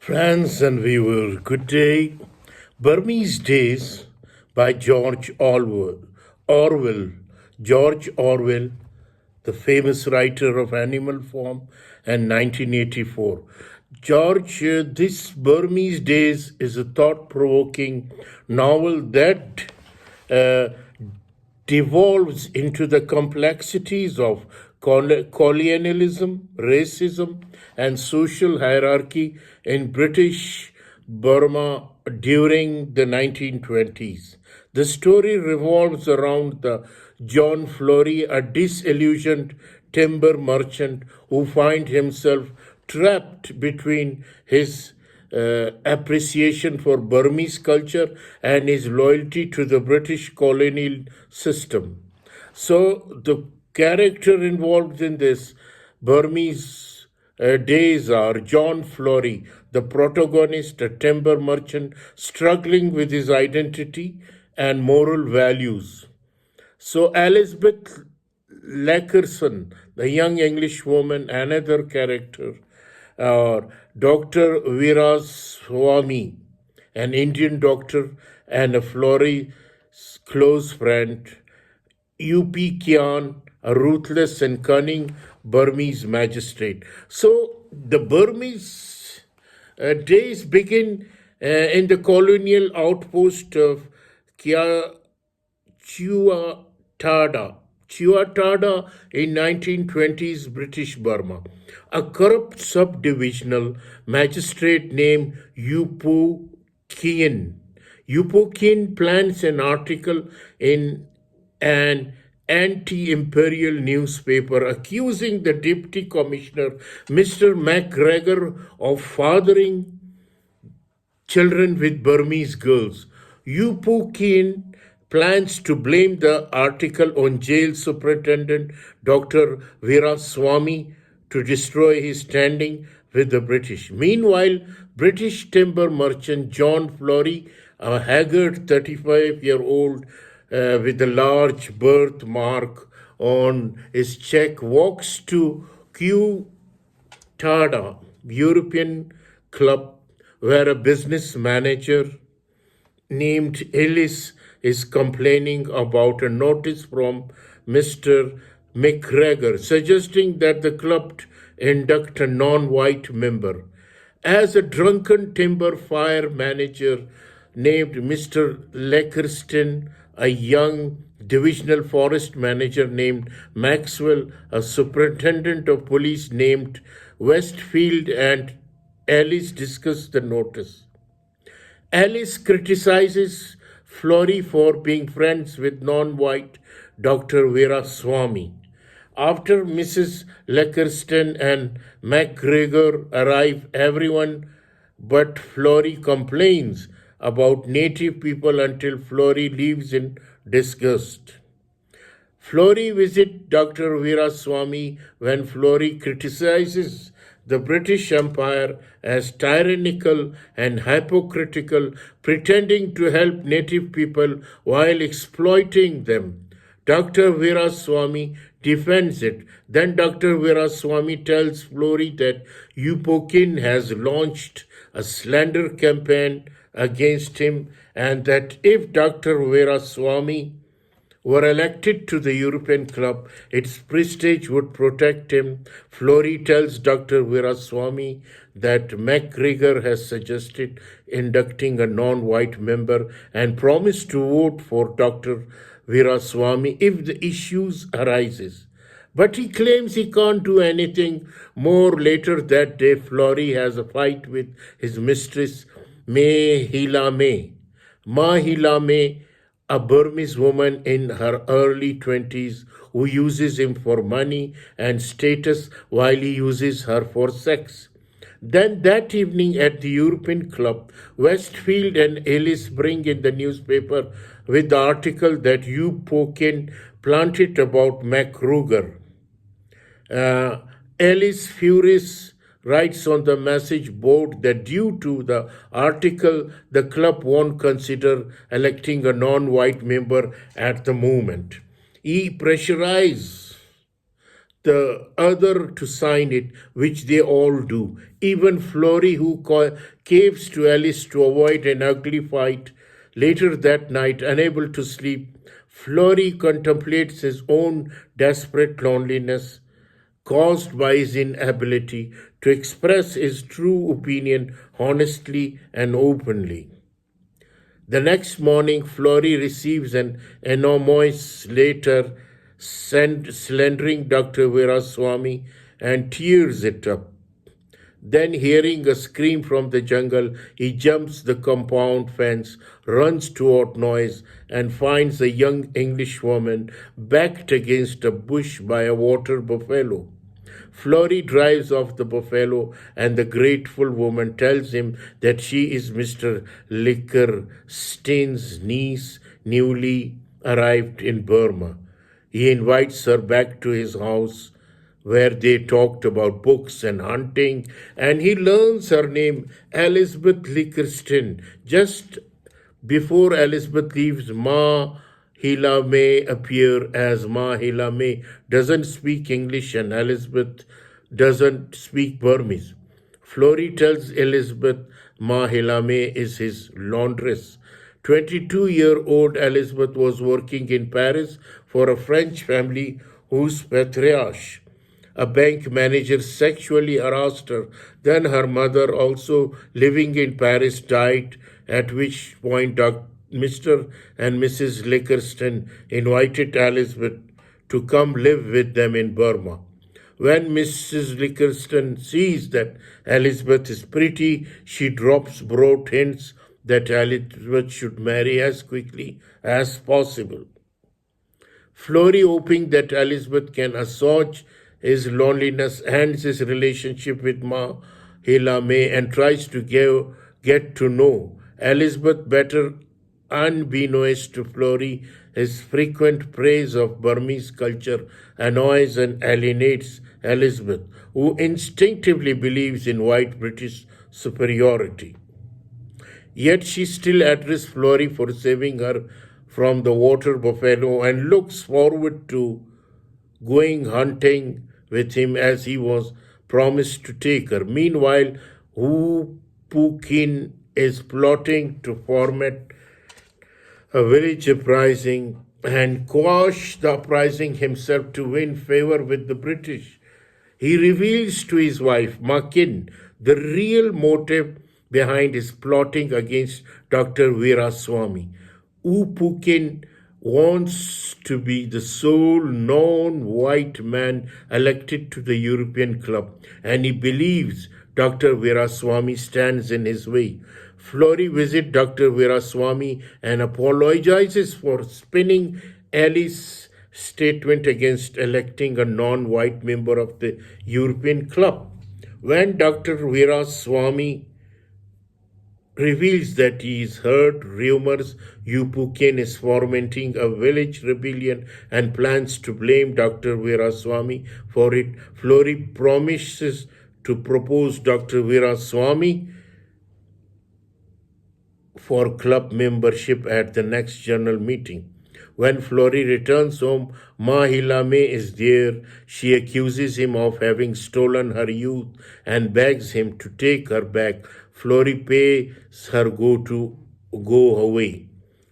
Friends and viewers, good day. Burmese Days by George Orwell. Orwell. George Orwell, the famous writer of Animal Farm and 1984. George, this Burmese Days is a thought provoking novel that uh, devolves into the complexities of colonialism, racism, and social hierarchy in British Burma during the 1920s. The story revolves around the John Flory, a disillusioned timber merchant who finds himself trapped between his appreciation for Burmese culture and his loyalty to the British colonial system. So, the character involved in this Burmese days are John Flory, the protagonist, a timber merchant struggling with his identity and moral values. So, Elizabeth Lackerson, the young English woman, another character, or Dr. Veeraswamy, an Indian doctor and a Flory's close friend, U.P. Kyan, a ruthless and cunning Burmese magistrate. So the Burmese days begin in the colonial outpost of Chuatada. Chuatada in 1920s British Burma. A corrupt subdivisional magistrate named Yupo Kien. Yupo Kien plans an article in an anti-imperial newspaper accusing the deputy commissioner, Mr. MacGregor, of fathering children with Burmese girls. Yupo Kien plans to blame the article on jail superintendent Dr. Veeraswamy to destroy his standing with the British. Meanwhile, British timber merchant John Flory, a haggard 35-year-old with a large birthmark on his check, walks to Q Tada, European club, where a business manager named Ellis is complaining about a notice from Mr. McGregor suggesting that the club induct a non-white member. As a drunken timber fire manager named Mr. Leckerston, a young divisional forest manager named Maxwell, a superintendent of police named Westfield, and Alice discuss the notice. Alice criticizes Flory for being friends with non-white Dr. Veeraswamy. After Mrs. Leckerston and MacGregor arrive, everyone but Flory complains about native people until Flory leaves in disgust. Flory visits Dr. Veeraswamy when Flory criticizes the British Empire as tyrannical and hypocritical, pretending to help native people while exploiting them. Dr. Veeraswamy defends it. Then Dr. Veeraswamy tells Flory that Yupokin has launched a slander campaign against him and that if Dr. Veeraswamy were elected to the European Club, its prestige would protect him. Flory tells Dr. Veeraswamy that MacGregor has suggested inducting a non-white member and promised to vote for Dr. Veeraswamy if the issues arises. But he claims he can't do anything more. Later that day, Flory has a fight with his mistress, Mahilame. Mahilame, a Burmese woman in her early 20s who uses him for money and status while he uses her for sex. Then that evening at the European Club, Westfield and Ellis bring in the newspaper with the article that Hugh Pokin planted about MacGregor. Ellis furious writes on the message board that due to the article, the club won't consider electing a non-white member at the moment. He pressurizes the other to sign it, which they all do. Even Flory, who caves to Alice to avoid an ugly fight. Later that night, unable to sleep, Flory contemplates his own desperate loneliness caused by his inability to express his true opinion honestly and openly. The next morning, Flory receives an anonymous letter slandering Dr. Veeraswamy and tears it up. Then, hearing a scream from the jungle, he jumps the compound fence, runs toward noise, and finds a young Englishwoman backed against a bush by a water buffalo. Flory drives off the buffalo, and the grateful woman tells him that she is Mr. Lickerstein's niece, newly arrived in Burma. He invites her back to his house, where they talked about books and hunting, and he learns her name, Elizabeth Lickerstein. Just before Elizabeth leaves, Ma Hila May appear as Ma Hila May doesn't speak English and Elizabeth doesn't speak Burmese. Flory tells Elizabeth Ma Hila May is his laundress. 22-year-old Elizabeth was working in Paris for a French family whose patriarch, a bank manager, sexually harassed her. Then her mother, also living in Paris, died, at which point Mr. and Mrs. Lickerstein invited Elizabeth to come live with them in Burma. When Mrs. Lickerstein sees that Elizabeth is pretty, she drops broad hints that Elizabeth should marry as quickly as possible. Flory, hoping that Elizabeth can assuage his loneliness, ends his relationship with Ma Hila May and tries to get to know Elizabeth better. Unbeknownst to Flory, his frequent praise of Burmese culture annoys and alienates Elizabeth, who instinctively believes in white British superiority. Yet she still admires Flory for saving her from the water buffalo and looks forward to going hunting with him as he was promised to take her. Meanwhile, Hu Pukin is plotting to format a village uprising and quash the uprising himself to win favor with the British. He reveals to his wife, Makin, the real motive behind his plotting against Dr. Veeraswamy. U Pukin wants to be the sole non-white man elected to the European Club, and he believes Dr. Veeraswamy stands in his way. Flory visits Dr. Veeraswamy and apologizes for spinning Alice's statement against electing a non-white member of the European Club. When Dr. Veeraswamy reveals that he has heard rumors Yupuken is fomenting a village rebellion and plans to blame Dr. Veeraswamy for it, Flory promises to propose Dr. Veeraswamy for club membership at the next general meeting. When Flory returns home, Ma Hila May is there. She accuses him of having stolen her youth and begs him to take her back. Flory pays her go away.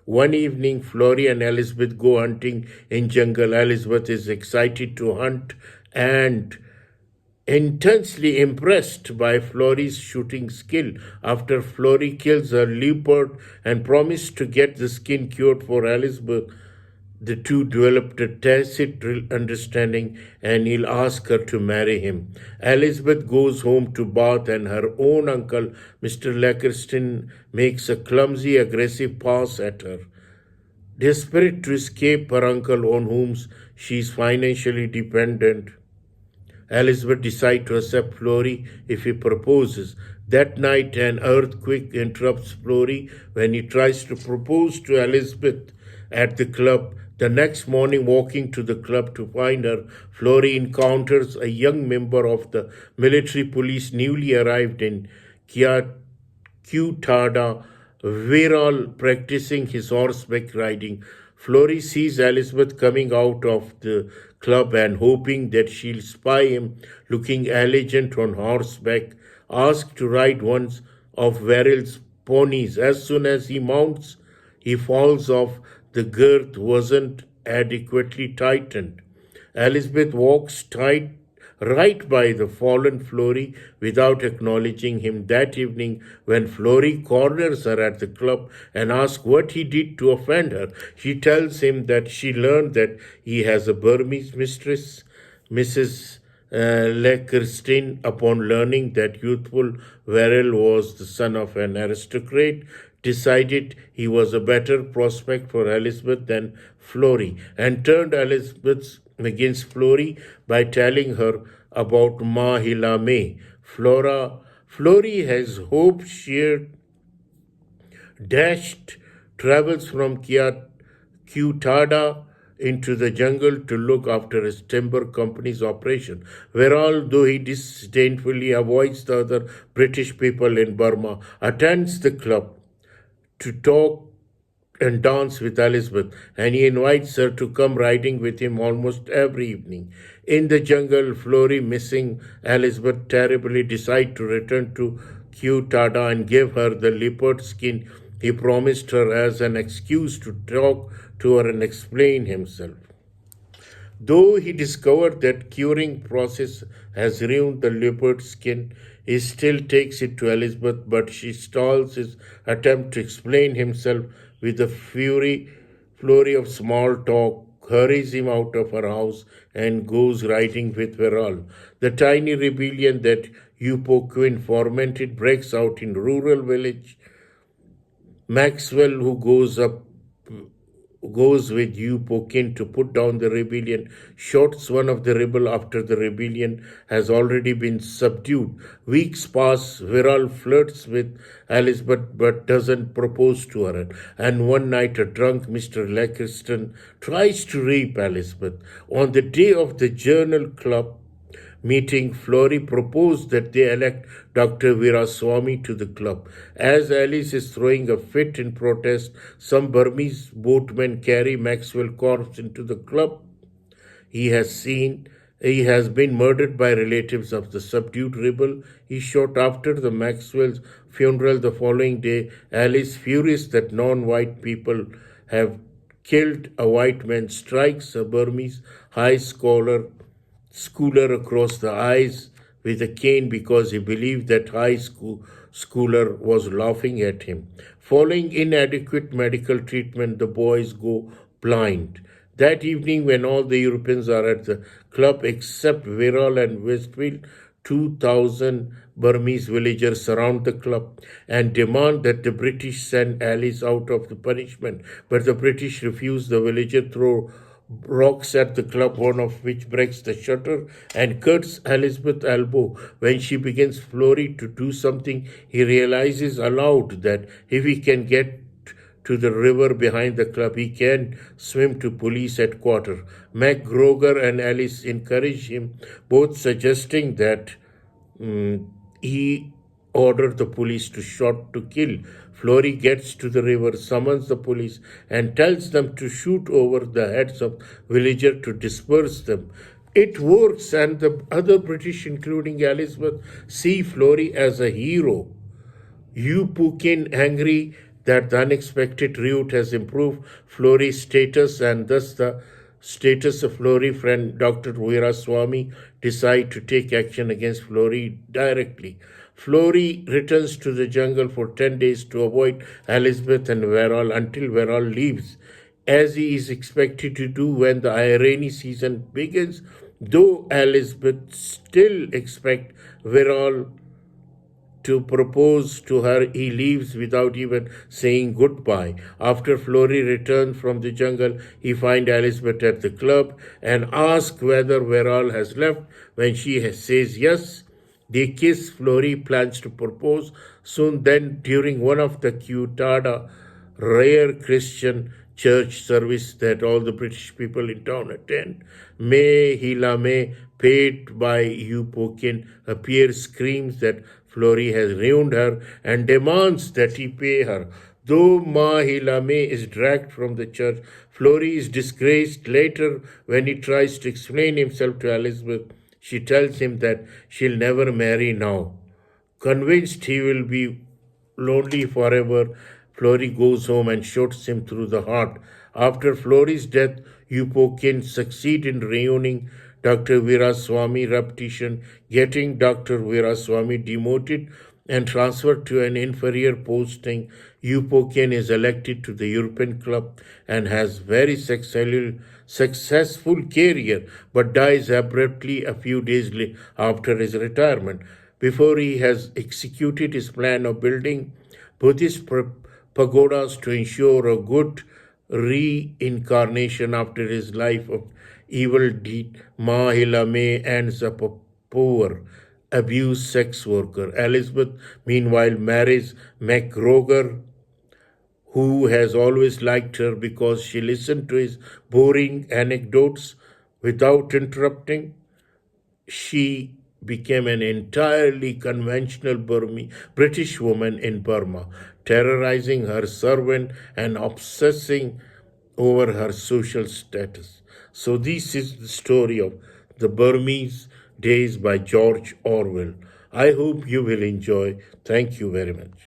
One evening, Flory and Elizabeth go hunting in jungle. Elizabeth is excited to hunt and intensely impressed by Flory's shooting skill. After Flory kills a leopard and promises to get the skin cured for Elizabeth, the two developed a tacit understanding and he'll ask her to marry him. Elizabeth goes home to Bath and her own uncle, Mr. Lickerstein, makes a clumsy, aggressive pass at her. Desperate to escape her uncle on whom she is financially dependent, Elizabeth decides to accept Flory if he proposes. That night, an earthquake interrupts Flory when he tries to propose to Elizabeth at the club. The next morning, walking to the club to find her, Flory encounters a young member of the military police newly arrived in Kutada, Viral, practicing his horseback riding. Florrie sees Elizabeth coming out of the club and hoping that she'll spy him, looking elegant on horseback, asked to ride one of Verrill's ponies. As soon as he mounts, he falls off. The girth wasn't adequately tightened. Elizabeth walks right by the fallen Florrie without acknowledging him. That evening, when Florrie corners her at the club and asks what he did to offend her, she tells him that she learned that he has a Burmese mistress, Mrs. Le Christine. Upon learning that youthful Verrill was the son of an aristocrat, decided he was a better prospect for Elizabeth than Florrie, and turned Elizabeth against Florrie by telling her about Mahila May. Florrie has hope sheer dashed, travels from Cutada into the jungle to look after his timber company's operation, where although he disdainfully avoids the other British people in Burma, attends the club to talk and dance with Elizabeth, and he invites her to come riding with him almost every evening. In the jungle, Florrie, missing Elizabeth terribly, decides to return to Cutada and give her the leopard skin he promised her as an excuse to talk to her and explain himself. Though he discovered that curing process has ruined the leopard skin, he still takes it to Elizabeth, but she stalls his attempt to explain himself with a flurry of small talk, hurries him out of her house, and goes riding with Verral. The tiny rebellion that Quinn fomented breaks out in rural village. Maxwell, who goes with Quinn to put down the rebellion, shoots one of the rebel after the rebellion has already been subdued. Weeks pass. Viral flirts with Elizabeth but doesn't propose to her. And one night, a drunk Mr. Lackiston tries to rape Elizabeth. On the day of the Journal Club meeting, Florrie proposed that they elect Dr. Veeraswamy to the club. As Alice is throwing a fit in protest, some Burmese boatmen carry Maxwell's corpse into the club. He has been murdered by relatives of the subdued rebel. He shot after the Maxwell's funeral the following day. Alice, furious that non-white people have killed a white man, strikes a Burmese high schooler across the eyes with a cane because he believed that schooler was laughing at him. Following inadequate medical treatment, the boys go blind. That evening, when all the Europeans are at the club except Viral and Westfield, 2,000 Burmese villagers surround the club and demand that the British send Alice out of the punishment. But the British refuse. The villagers throw rocks at the club, one of which breaks the shutter and cuts Elizabeth's elbow. When she begins Florrie to do something, he realizes aloud that if he can get to the river behind the club, he can swim to police headquarters. MacGregor and Alice encourage him, both suggesting that he ordered the police to shoot to kill. Florrie gets to the river, summons the police, and tells them to shoot over the heads of villagers to disperse them. It works, and the other British, including Elizabeth, see Florrie as a hero. Pukin, angry that the unexpected route has improved Florrie's status and thus the status of Florrie friend Dr. Veeraswamy, decide to take action against Florrie directly. Florrie returns to the jungle for 10 days to avoid Elizabeth and Verral until Verral leaves, as he is expected to do when the rainy season begins, though Elizabeth still expects Verral to propose to her. He leaves without even saying goodbye. After Florrie returns from the jungle, he finds Elizabeth at the club and asks whether Verral has left. When she says yes, they kiss. Florrie plans to propose soon. Then, during one of the Cutada rare Christian church service that all the British people in town attend, May Hilame, paid by Pukin, appears, screams that Florrie has ruined her, and demands that he pay her. Though Mahilame is dragged from the church, Flory is disgraced. Later, when he tries to explain himself to Elizabeth, she tells him that she'll never marry now. Convinced he will be lonely forever, Flory goes home and shoots him through the heart. After Flory's death, Upokin succeed in reuniting Dr. Veeraswamy repetition, getting Dr. Veeraswamy demoted and transferred to an inferior posting. Upokin is elected to the European Club and has very successful career, but dies abruptly a few days after his retirement. Before he has executed his plan of building Buddhist pagodas to ensure a good reincarnation after his life of evil deed, Mahilame ends up a poor, abused sex worker. Elizabeth, meanwhile, marries MacGregor, who has always liked her because she listened to his boring anecdotes without interrupting. She became an entirely conventional British woman in Burma, terrorizing her servant and obsessing over her social status. So, this is the story of the Burmese Days by George Orwell. I hope you will enjoy. Thank you very much.